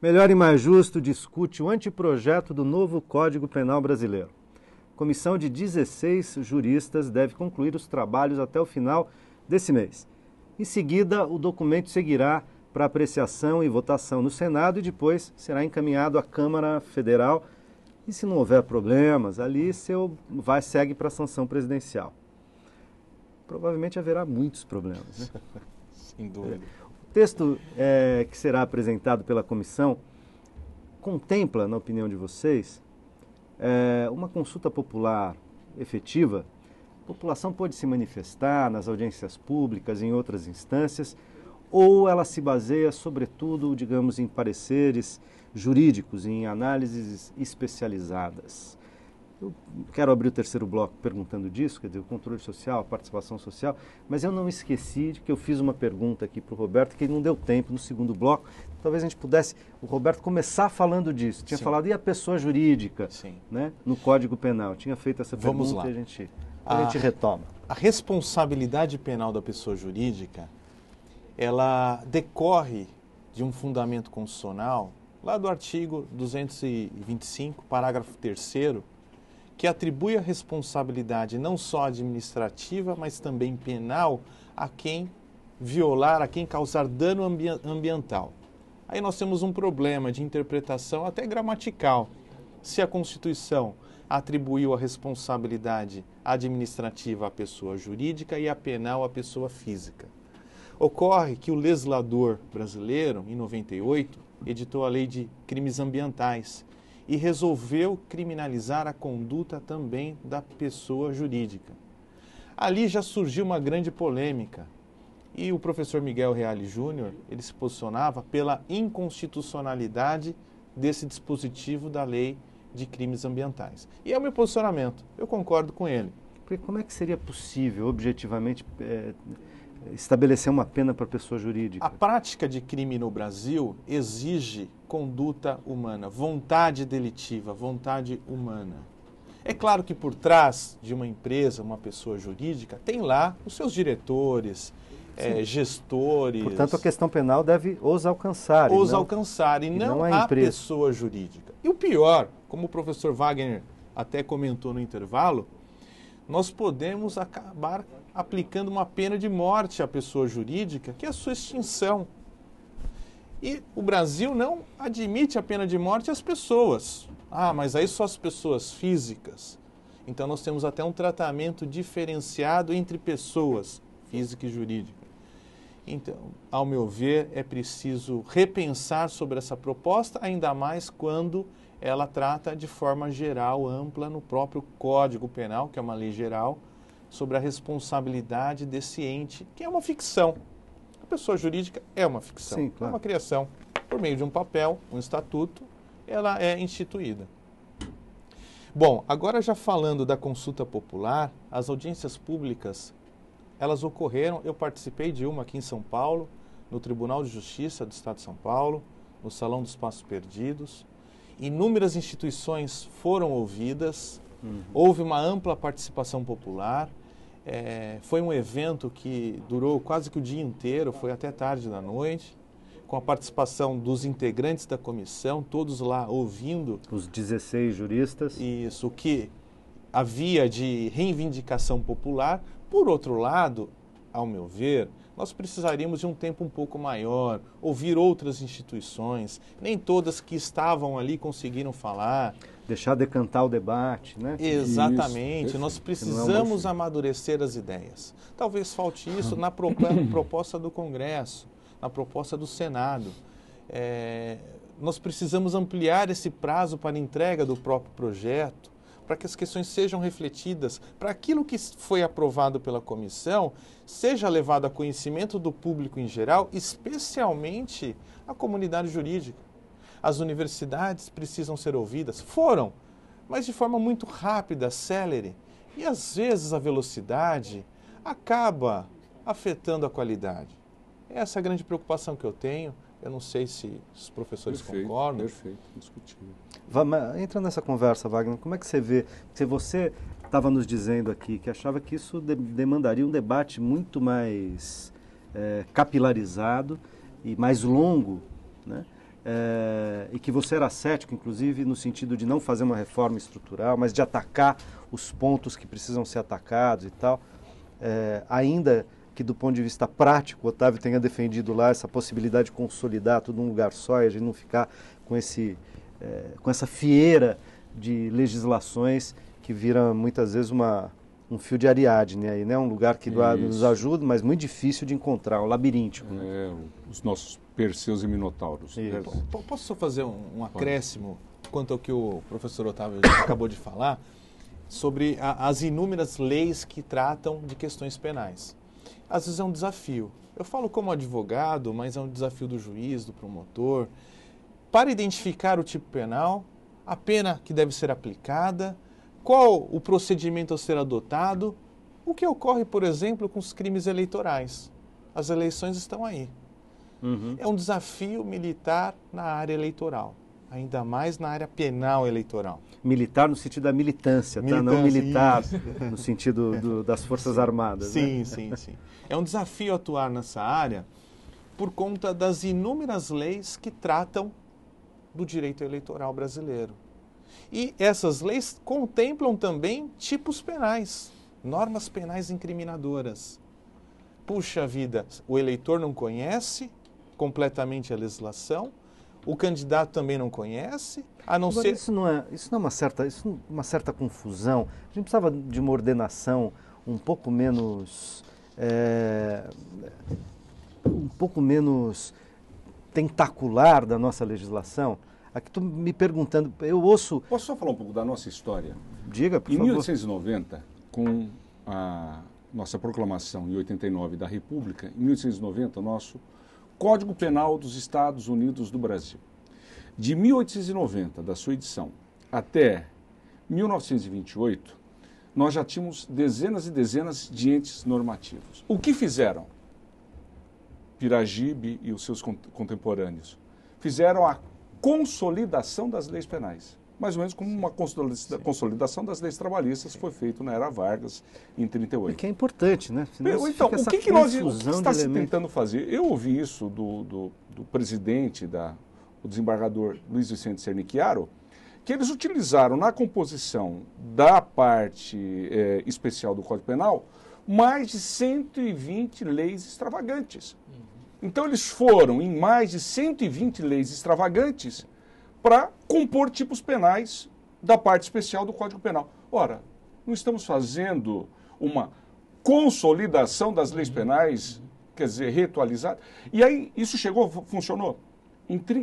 Melhor e Mais Justo discute o anteprojeto do novo Código Penal brasileiro. Comissão de 16 juristas deve concluir os trabalhos até o final desse mês. Em seguida, o documento seguirá para apreciação e votação no Senado e depois será encaminhado à Câmara Federal. E se não houver problemas, ali segue para a sanção presidencial. Provavelmente haverá muitos problemas, né? Sem dúvida. O texto que será apresentado pela comissão contempla, na opinião de vocês, uma consulta popular efetiva. A população pode se manifestar nas audiências públicas, em outras instâncias, ou ela se baseia, sobretudo, digamos, em pareceres jurídicos, em análises especializadas. Eu quero abrir o terceiro bloco perguntando disso, quer dizer, o controle social, a participação social, mas eu não esqueci de que eu fiz uma pergunta aqui para o Roberto, que não deu tempo no segundo bloco. Talvez a gente pudesse, o Roberto, começar falando disso. Tinha falado, e a pessoa jurídica, né, no Código Penal? Tinha feito essa pergunta e a gente retoma. A responsabilidade penal da pessoa jurídica, ela decorre de um fundamento constitucional, lá do artigo 225, parágrafo 3º, que atribui a responsabilidade não só administrativa, mas também penal a quem violar, a quem causar dano ambiental. Aí nós temos um problema de interpretação até gramatical. Se a Constituição atribuiu a responsabilidade administrativa à pessoa jurídica e a penal à pessoa física. Ocorre que o legislador brasileiro, em 98, editou a Lei de Crimes Ambientais, e resolveu criminalizar a conduta também da pessoa jurídica. Ali já surgiu uma grande polêmica e o professor Miguel Reale Júnior, ele se posicionava pela inconstitucionalidade desse dispositivo da Lei de Crimes Ambientais. E é o meu posicionamento, eu concordo com ele. Porque como é que seria possível, objetivamente, estabelecer uma pena para a pessoa jurídica? A prática de crime no Brasil exige conduta humana, vontade delitiva, vontade humana. É claro que por trás de uma empresa, uma pessoa jurídica, tem lá os seus diretores, gestores. Portanto, a questão penal deve os alcançar. E não a pessoa jurídica. E o pior, como o professor Wagner até comentou no intervalo, nós podemos acabar aplicando uma pena de morte à pessoa jurídica, que é a sua extinção. E o Brasil não admite a pena de morte às pessoas. Mas aí só as pessoas físicas. Então nós temos até um tratamento diferenciado entre pessoas, física e jurídica. Então, ao meu ver, é preciso repensar sobre essa proposta, ainda mais quando ela trata de forma geral, ampla, no próprio Código Penal, que é uma lei geral, sobre a responsabilidade desse ente, que é uma ficção. A pessoa jurídica é uma ficção, sim, claro. É uma criação. Por meio de um papel, um estatuto, ela é instituída. Bom, agora já falando da consulta popular, as audiências públicas, elas ocorreram, eu participei de uma aqui em São Paulo, no Tribunal de Justiça do Estado de São Paulo, no Salão dos Passos Perdidos. Inúmeras instituições foram ouvidas, houve uma ampla participação popular. Foi um evento que durou quase que o dia inteiro, foi até tarde da noite, com a participação dos integrantes da comissão, todos lá ouvindo. Os 16 juristas. Isso, o que havia de reivindicação popular. Por outro lado, ao meu ver, nós precisaríamos de um tempo um pouco maior, ouvir outras instituições, nem todas que estavam ali conseguiram falar. Deixar decantar o debate, né? Exatamente, isso, nós precisamos amadurecer as ideias. Talvez falte isso na proposta do Congresso, na proposta do Senado. Nós precisamos ampliar esse prazo para entrega do próprio projeto, para que as questões sejam refletidas, para aquilo que foi aprovado pela comissão seja levado a conhecimento do público em geral, especialmente a comunidade jurídica. As universidades precisam ser ouvidas, foram, mas de forma muito rápida, célere, e às vezes a velocidade acaba afetando a qualidade. Essa é a grande preocupação que eu tenho. Eu não sei se os professores concordam. Perfeito, discutível. Entra nessa conversa, Wagner. Como é que você vê? Se você estava nos dizendo aqui que achava que isso demandaria um debate muito mais capilarizado e mais longo, né? e que você era cético, inclusive, no sentido de não fazer uma reforma estrutural, mas de atacar os pontos que precisam ser atacados e tal, ainda que do ponto de vista prático, o Otávio tenha defendido lá essa possibilidade de consolidar tudo num lugar só e a gente não ficar com essa fieira de legislações que vira muitas vezes um fio de Ariadne aí, né? Um lugar que nos ajuda, mas muito difícil de encontrar, um labiríntico. Né? Os nossos Perseus e Minotauros. Posso só fazer um acréscimo quanto ao que o professor Otávio acabou de falar sobre as inúmeras leis que tratam de questões penais? Às vezes é um desafio. Eu falo como advogado, mas é um desafio do juiz, do promotor, para identificar o tipo penal, a pena que deve ser aplicada, qual o procedimento a ser adotado, o que ocorre, por exemplo, com os crimes eleitorais. As eleições estão aí. Uhum. É um desafio militar na área eleitoral, ainda mais na área penal eleitoral. Militar no sentido da militância, tá? Não militar no sentido das Forças Armadas. Sim, né? sim. É um desafio atuar nessa área por conta das inúmeras leis que tratam do direito eleitoral brasileiro. E essas leis contemplam também tipos penais, normas penais incriminadoras. Puxa vida, o eleitor não conhece completamente a legislação, o candidato também não conhece, a não ser... Isso não é uma certa confusão. A gente precisava de uma ordenação um pouco menos tentacular da nossa legislação. Aqui estou me perguntando, eu ouço... Posso só falar um pouco da nossa história? Diga, por favor. Em 1890, com a nossa proclamação em 89 da República, em 1890, o nosso Código Penal dos Estados Unidos do Brasil. De 1890, da sua edição, até 1928, nós já tínhamos dezenas e dezenas de entes normativos. O que fizeram? Piragibe e os seus contemporâneos fizeram a consolidação das leis penais. Mais ou menos como uma consolidação das leis trabalhistas foi feito na era Vargas, em 38. E que é importante, né? Senão então, o que nós está se tentando fazer? Eu ouvi isso do presidente, o desembargador Luiz Vicente Cernicchiaro, que eles utilizaram na composição da parte especial do Código Penal mais de 120 leis extravagantes. Então, eles foram em mais de 120 leis extravagantes para compor tipos penais da parte especial do Código Penal. Ora, não estamos fazendo uma consolidação das leis penais, quer dizer, reatualizada. E aí, isso funcionou.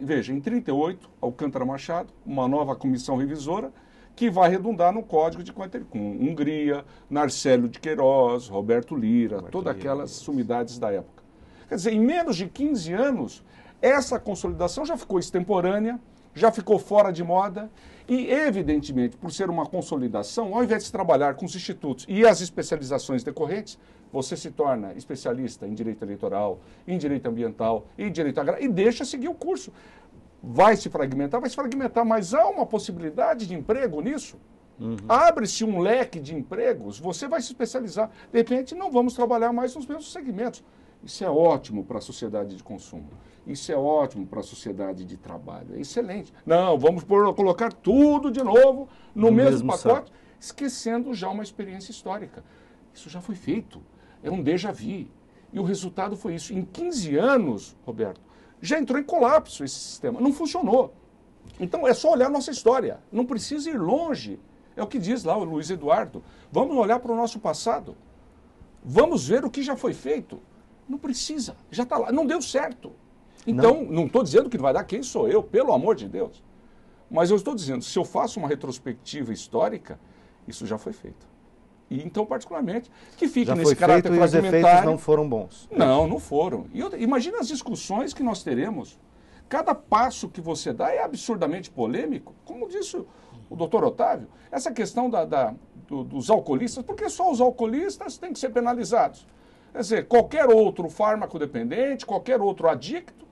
Veja, em 38, Alcântara Machado, uma nova comissão revisora, que vai redundar no Código de com Hungria, Narcélio de Queiroz, Roberto Lira, todas aquelas sumidades da época. Quer dizer, em menos de 15 anos, essa consolidação já ficou extemporânea, já ficou fora de moda e, evidentemente, por ser uma consolidação, ao invés de trabalhar com os institutos e as especializações decorrentes, você se torna especialista em direito eleitoral, em direito ambiental, em direito agrário e deixa seguir o curso. Vai se fragmentar, mas há uma possibilidade de emprego nisso. Uhum. Abre-se um leque de empregos, você vai se especializar. De repente, não vamos trabalhar mais nos mesmos segmentos. Isso é ótimo para a sociedade de consumo. Isso é ótimo para a sociedade de trabalho. É excelente. Não, vamos colocar tudo de novo no mesmo pacote, esquecendo já uma experiência histórica. Isso já foi feito. É um déjà vu. E o resultado foi isso. Em 15 anos, Roberto, já entrou em colapso esse sistema. Não funcionou. Então, é só olhar a nossa história. Não precisa ir longe. É o que diz lá o Luiz Eduardo. Vamos olhar para o nosso passado. Vamos ver o que já foi feito. Não precisa. Já está lá. Não deu certo. Então, não estou dizendo que vai dar quem sou eu, pelo amor de Deus. Mas eu estou dizendo, se eu faço uma retrospectiva histórica, isso já foi feito. E então, particularmente, que fique já nesse caráter fragmentário. E os efeitos não foram bons. Não foram. E imagina as discussões que nós teremos. Cada passo que você dá é absurdamente polêmico. Como disse o doutor Otávio, essa questão dos alcoolistas, porque só os alcoolistas têm que ser penalizados. Quer dizer, qualquer outro fármaco dependente, qualquer outro adicto,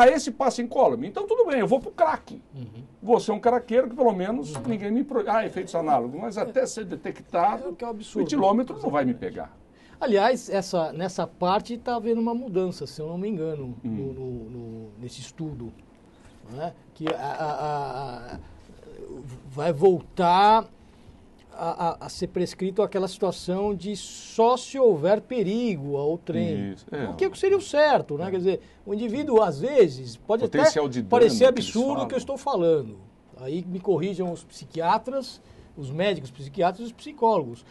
esse passa incólume. Então, tudo bem, eu vou para o crack. Uhum. Vou ser um craqueiro que, pelo menos, ninguém me... efeitos análogos. Mas até ser detectado, que é um absurdo, o etilômetro não vai me pegar. Aliás, nessa parte está havendo uma mudança, se eu não me engano, nesse estudo né? Que vai voltar a ser prescrito aquela situação de só se houver perigo ao trem. Isso, O que seria o certo, né? Quer dizer, o indivíduo, às vezes, pode Potencial até de dano parecer que absurdo o que eu eles estou falando. Aí me corrijam os psiquiatras, os médicos psiquiatras e os psicólogos.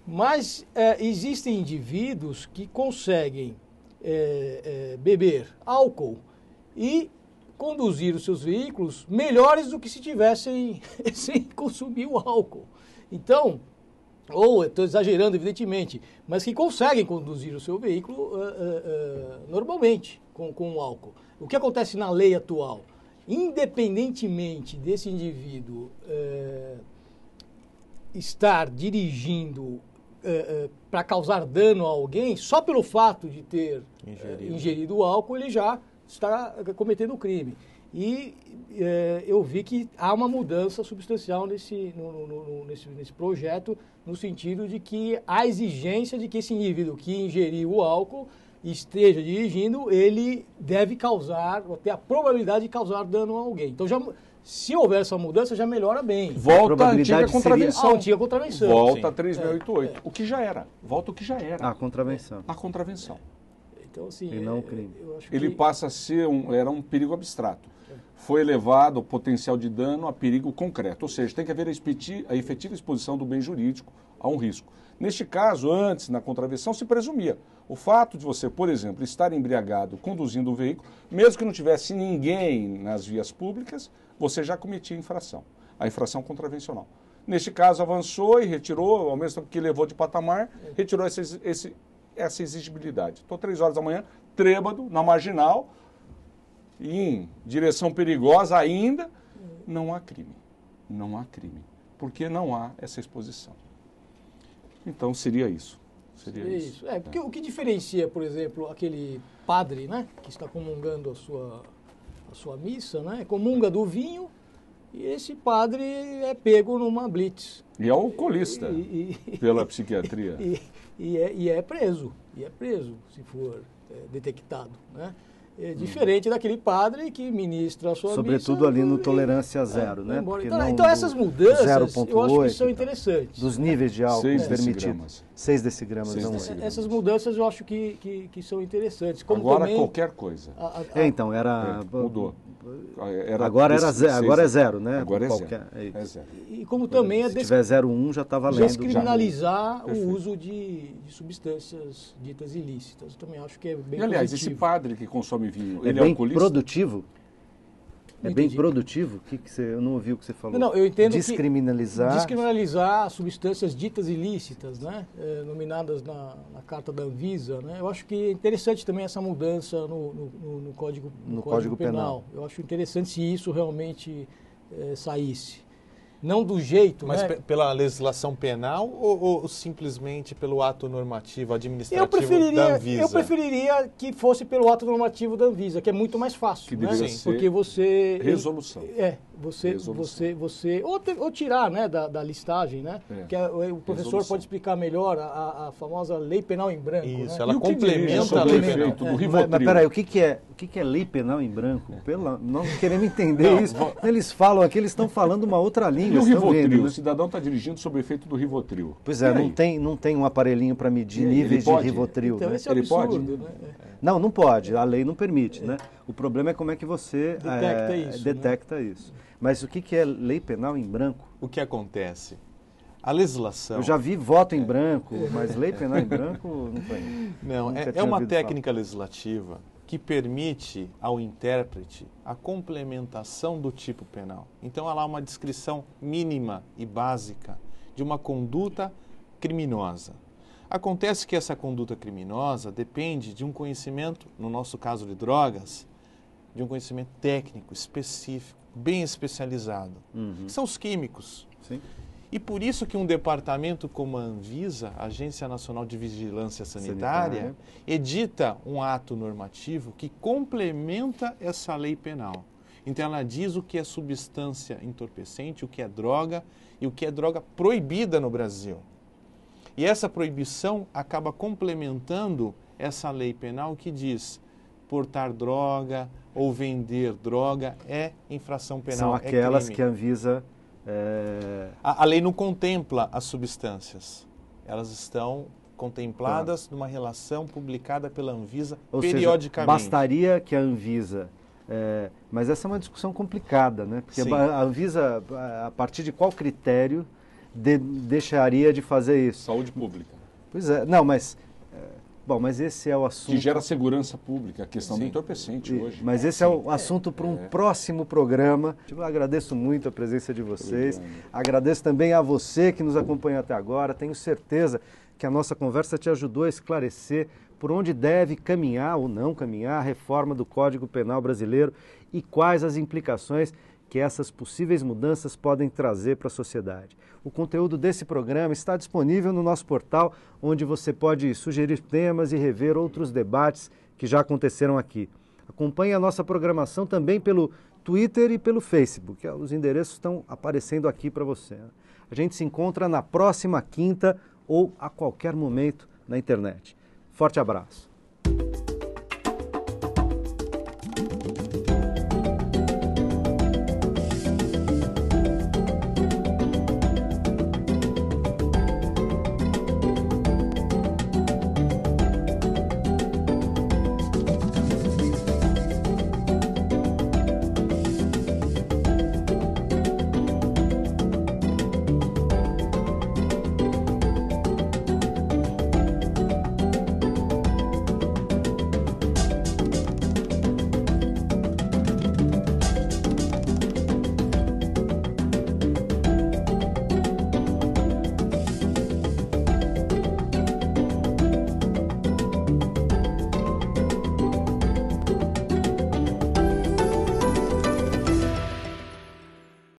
Mas existem indivíduos que conseguem beber álcool e conduzir os seus veículos melhores do que se tivessem sem consumir o álcool. Então, ou estou exagerando evidentemente, mas que conseguem conduzir o seu veículo normalmente com o álcool. O que acontece na lei atual? Independentemente desse indivíduo estar dirigindo para causar dano a alguém, só pelo fato de ter ingerido o álcool, ele já está cometendo crime. E eu vi que há uma mudança substancial nesse projeto, no sentido de que há exigência de que esse indivíduo que ingeriu o álcool e esteja dirigindo, ele deve causar, ou ter a probabilidade de causar dano a alguém. Então, se houver essa mudança, já melhora bem. Volta a antiga contravenção. A antiga contravenção. Volta a 3688. O que já era. Volta o que já era. A contravenção. A contravenção. Então, assim, e não o crime. Ele passa a ser era um perigo abstrato. Foi elevado o potencial de dano a perigo concreto. Ou seja, tem que haver a efetiva exposição do bem jurídico a um risco. Neste caso, antes, na contravenção, se presumia. O fato de você, por exemplo, estar embriagado conduzindo o veículo, mesmo que não tivesse ninguém nas vias públicas, você já cometia infração, a infração contravencional. Neste caso, avançou e retirou, ao mesmo tempo que levou de patamar, retirou essa exigibilidade. Estou 3 horas da manhã, trêbado, na marginal, em direção perigosa ainda, não há crime. Não há crime, porque não há essa exposição. Então, seria isso. Seria isso. Porque o que diferencia, por exemplo, aquele padre, né, que está comungando a sua missa, né, comunga do vinho, e esse padre é pego numa blitz. E é alcoolista, pela psiquiatria. E é preso, se for detectado, né? Diferente daquele padre que ministra a sua sobretudo missa, ali no tolerância zero, né? Então essas mudanças 0,8, eu acho que são interessantes. Dos níveis de álcool 6 permitidos. 6 decigramas. Essas mudanças eu acho que são interessantes. Como agora também, qualquer coisa. Então, mudou. Agora é zero, né? Agora qualquer, é zero. E como também se tiver 0,1 já está valendo. Descriminalizar o uso de substâncias ditas ilícitas. Eu também acho que é bem E, aliás, positivo. esse padre que consome vinho, ele bem é alcoolista? Produtivo? Bem produtivo? Eu não ouvi o que você falou. Não, eu entendo Descriminalizar substâncias ditas ilícitas, né? Nominadas na Carta da Anvisa, né? Eu acho que é interessante também essa mudança no Código Penal. Eu acho interessante se isso realmente saísse. Não do jeito, mas né? Pela legislação penal ou simplesmente pelo ato normativo administrativo da Anvisa? Eu preferiria que fosse pelo ato normativo da Anvisa, que é muito mais fácil, que né? deveria ser Porque você resolução. Ou tirar, né, da listagem, né? Que o professor pode explicar melhor a famosa lei penal em branco. Isso, né? ela complementa a lei penal. Do Rivotril. Mas peraí, o que é lei penal em branco? Não queremos entender isso. Eles falam aqui, eles estão falando uma outra língua. E o Rivotril? Vendo, né? O cidadão está dirigindo sob o efeito do Rivotril. Pois é, não tem um aparelhinho para medir níveis de Rivotril. Então, né? esse é absurdo, né? Não pode, a lei não permite, né? O problema é como é que você detecta isso. Mas o que é lei penal em branco? O que acontece? A legislação... Eu já vi voto em branco, mas lei penal em branco não foi. Não, é uma técnica legislativa que permite ao intérprete a complementação do tipo penal. Então, há lá uma descrição mínima e básica de uma conduta criminosa. Acontece que essa conduta criminosa depende de um conhecimento, no nosso caso de drogas, de um conhecimento técnico, específico, bem especializado. Que são os químicos. Sim. E por isso que um departamento como a Anvisa, Agência Nacional de Vigilância Sanitária, edita um ato normativo que complementa essa lei penal. Então ela diz o que é substância entorpecente, o que é droga e o que é droga proibida no Brasil. E essa proibição acaba complementando essa lei penal que diz: portar droga ou vender droga é infração penal. São aquelas crime. que a Anvisa... A lei não contempla as substâncias. Elas estão contempladas numa relação publicada pela Anvisa periodicamente. Seja, bastaria que a Anvisa... mas essa é uma discussão complicada, né? Porque a Anvisa, a partir de qual critério deixaria de fazer isso? Saúde pública. Pois é, não, mas... Bom, mas esse é o assunto... Que gera segurança pública, a questão do entorpecente hoje. Mas esse é o assunto para um próximo programa. Eu agradeço muito a presença de vocês. Agradeço também a você que nos acompanha até agora. Tenho certeza que a nossa conversa te ajudou a esclarecer por onde deve caminhar ou não caminhar a reforma do Código Penal brasileiro e quais as implicações que essas possíveis mudanças podem trazer para a sociedade. O conteúdo desse programa está disponível no nosso portal, onde você pode sugerir temas e rever outros debates que já aconteceram aqui. Acompanhe a nossa programação também pelo Twitter e pelo Facebook. Os endereços estão aparecendo aqui para você. A gente se encontra na próxima quinta ou a qualquer momento na internet. Forte abraço.